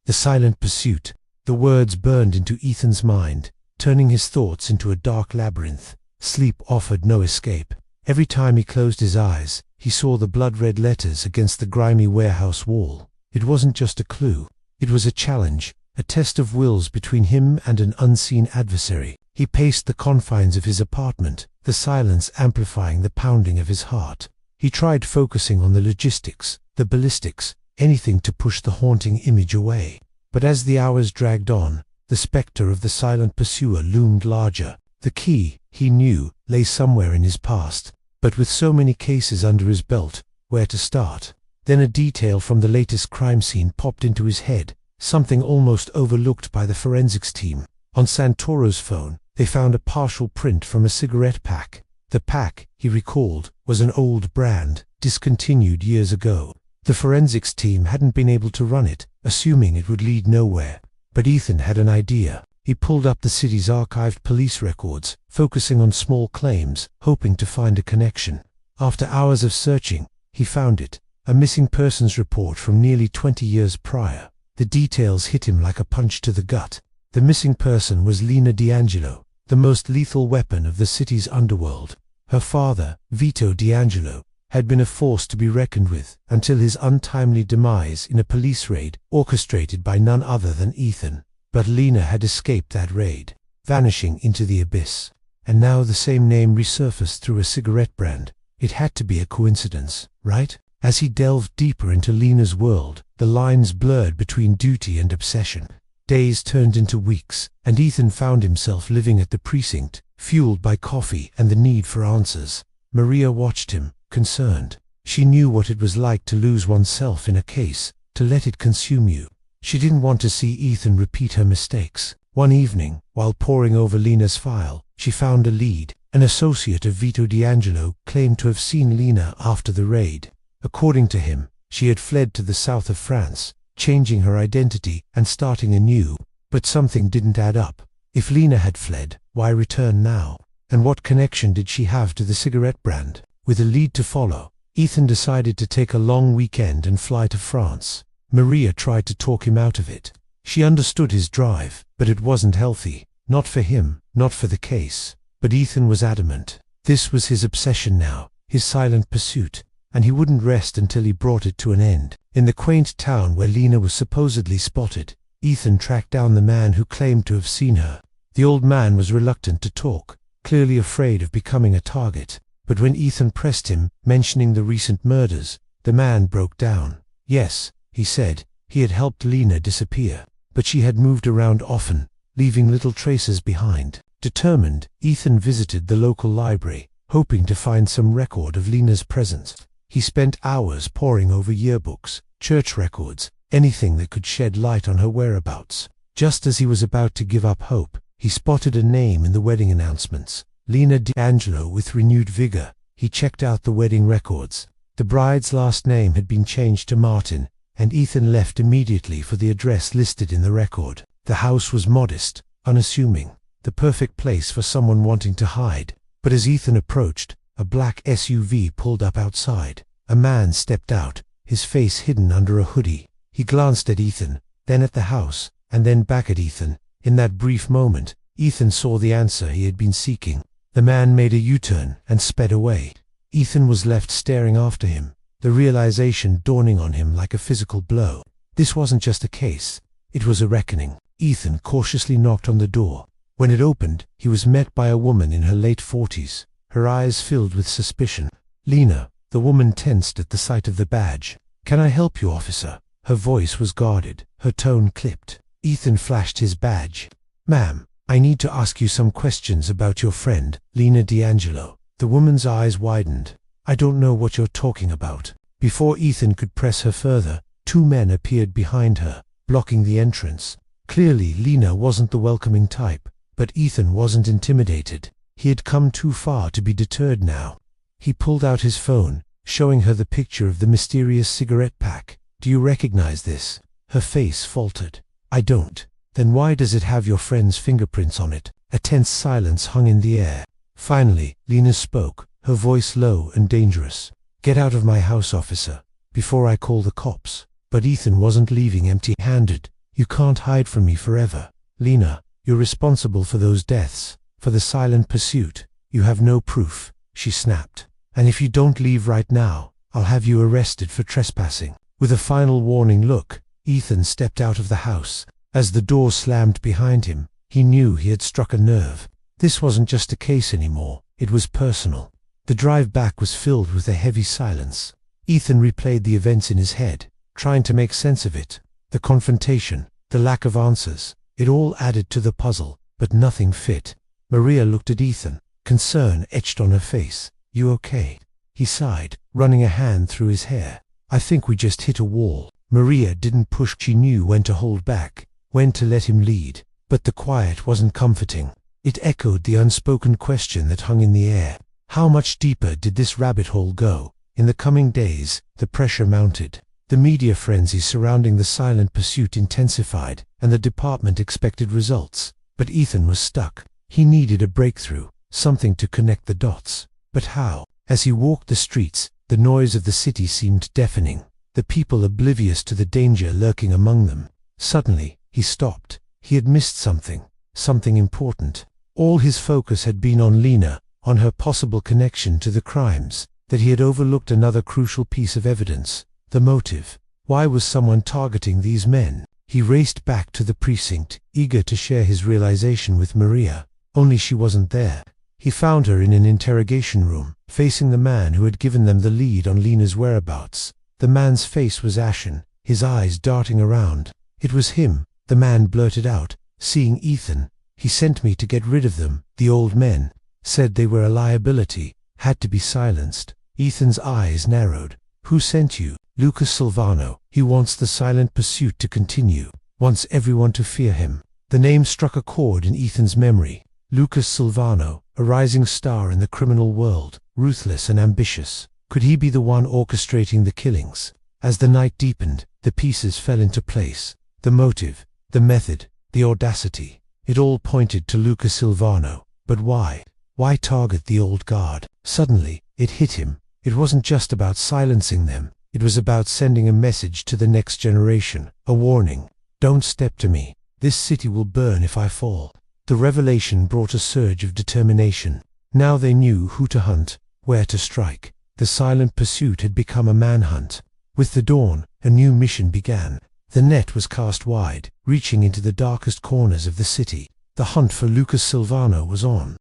The silent pursuit. The words burned into Ethan's mind, turning his thoughts into a dark labyrinth. Sleep offered no escape. Every time he closed his eyes, he saw the blood-red letters against the grimy warehouse wall. It wasn't just a clue. It was a challenge, a test of wills between him and an unseen adversary. He paced the confines of his apartment, the silence amplifying the pounding of his heart. He tried focusing on the logistics, the ballistics, anything to push the haunting image away. But as the hours dragged on, the specter of the silent pursuer loomed larger. The key, he knew, lay somewhere in his past. But with so many cases under his belt, where to start? Then a detail from the latest crime scene popped into his head, something almost overlooked by the forensics team. On Santoro's phone, they found a partial print from a cigarette pack. The pack, he recalled, was an old brand, discontinued years ago. The forensics team hadn't been able to run it, assuming it would lead nowhere. But Ethan had an idea. He pulled up the city's archived police records, focusing on small claims, hoping to find a connection. After hours of searching, he found it, a missing persons report from nearly 20 years prior. The details hit him like a punch to the gut. The missing person was Lena D'Angelo, the most lethal weapon of the city's underworld. Her father, Vito D'Angelo, had been a force to be reckoned with until his untimely demise in a police raid orchestrated by none other than Ethan. But Lena had escaped that raid, vanishing into the abyss. And now the same name resurfaced through a cigarette brand. It had to be a coincidence, right? As he delved deeper into Lena's world, the lines blurred between duty and obsession. Days turned into weeks, and Ethan found himself living at the precinct, fueled by coffee and the need for answers. Maria watched him, concerned. She knew what it was like to lose oneself in a case, to let it consume you. She didn't want to see Ethan repeat her mistakes. One evening, while poring over Lena's file, she found a lead. An associate of Vito D'Angelo claimed to have seen Lena after the raid. According to him, she had fled to the south of France, changing her identity and starting anew. But something didn't add up. If Lena had fled, why return now? And what connection did she have to the cigarette brand? With a lead to follow, Ethan decided to take a long weekend and fly to France. Maria tried to talk him out of it. She understood his drive, but it wasn't healthy. Not for him, not for the case. But Ethan was adamant. This was his obsession now, his silent pursuit, and he wouldn't rest until he brought it to an end. In the quaint town where Lena was supposedly spotted, Ethan tracked down the man who claimed to have seen her. The old man was reluctant to talk, clearly afraid of becoming a target. But when Ethan pressed him, mentioning the recent murders, the man broke down. Yes, he said, he had helped Lena disappear, but she had moved around often, leaving little traces behind. Determined, Ethan visited the local library, hoping to find some record of Lena's presence. He spent hours poring over yearbooks, church records, anything that could shed light on her whereabouts. Just as he was about to give up hope, he spotted a name in the wedding announcements. Lena D'Angelo. With renewed vigor, he checked out the wedding records. The bride's last name had been changed to Martin, and Ethan left immediately for the address listed in the record. The house was modest, unassuming, the perfect place for someone wanting to hide. But as Ethan approached, a black SUV pulled up outside. A man stepped out, his face hidden under a hoodie. He glanced at Ethan, then at the house, and then back at Ethan. In that brief moment, Ethan saw the answer he had been seeking. The man made a U-turn and sped away. Ethan was left staring after him, the realization dawning on him like a physical blow. This wasn't just a case, it was a reckoning. Ethan cautiously knocked on the door. When it opened, he was met by a woman in her late 40s, her eyes filled with suspicion. Lena. The woman tensed at the sight of the badge. "Can I help you, officer?" Her voice was guarded, her tone clipped. Ethan flashed his badge. "Ma'am, I need to ask you some questions about your friend, Lena D'Angelo." The woman's eyes widened. "I don't know what you're talking about." Before Ethan could press her further, two men appeared behind her, blocking the entrance. Clearly Lena wasn't the welcoming type, but Ethan wasn't intimidated. He had come too far to be deterred now. He pulled out his phone, showing her the picture of the mysterious cigarette pack. "Do you recognize this?" Her face faltered. "I don't." "Then why does it have your friend's fingerprints on it?" A tense silence hung in the air. Finally, Lena spoke, her voice low and dangerous. "Get out of my house, officer, before I call the cops." But Ethan wasn't leaving empty-handed. You can't hide from me forever. Lena, you're responsible for those deaths, for the silent pursuit. You have no proof, she snapped. And if you don't leave right now, I'll have you arrested for trespassing. With a final warning look, Ethan stepped out of the house. As the door slammed behind him, he knew he had struck a nerve. This wasn't just a case anymore, it was personal. The drive back was filled with a heavy silence. Ethan replayed the events in his head, trying to make sense of it. The confrontation, the lack of answers, it all added to the puzzle, but nothing fit. Maria looked at Ethan, concern etched on her face. You okay? He sighed, running a hand through his hair. I think we just hit a wall. Maria didn't push. She knew when to hold back, when to let him lead. But the quiet wasn't comforting. It echoed the unspoken question that hung in the air. How much deeper did this rabbit hole go? In the coming days, the pressure mounted. The media frenzy surrounding the silent pursuit intensified, and the department expected results. But Ethan was stuck. He needed a breakthrough, something to connect the dots. But how? As he walked the streets, the noise of the city seemed deafening, the people oblivious to the danger lurking among them. Suddenly, he stopped. He had missed something important. All his focus had been on Lena, on her possible connection to the crimes, that he had overlooked another crucial piece of evidence. The motive. Why was someone targeting these men? He raced back to the precinct, eager to share his realization with Maria. Only she wasn't there. He found her in an interrogation room, facing the man who had given them the lead on Lena's whereabouts. The man's face was ashen, his eyes darting around. It was him, the man blurted out, seeing Ethan. He sent me to get rid of them, the old men. Said they were a liability, had to be silenced. Ethan's eyes narrowed. Who sent you? Lucas Silvano. He wants the silent pursuit to continue, wants everyone to fear him. The name struck a chord in Ethan's memory. Lucas Silvano, a rising star in the criminal world, ruthless and ambitious. Could he be the one orchestrating the killings? As the night deepened, the pieces fell into place. The motive, the method, the audacity. It all pointed to Lucas Silvano. But why? Why target the old guard? Suddenly, it hit him. It wasn't just about silencing them. It was about sending a message to the next generation, a warning. Don't step to me. This city will burn if I fall. The revelation brought a surge of determination. Now they knew who to hunt, where to strike. The silent pursuit had become a manhunt. With the dawn, a new mission began. The net was cast wide, reaching into the darkest corners of the city. The hunt for Lucas Silvano was on.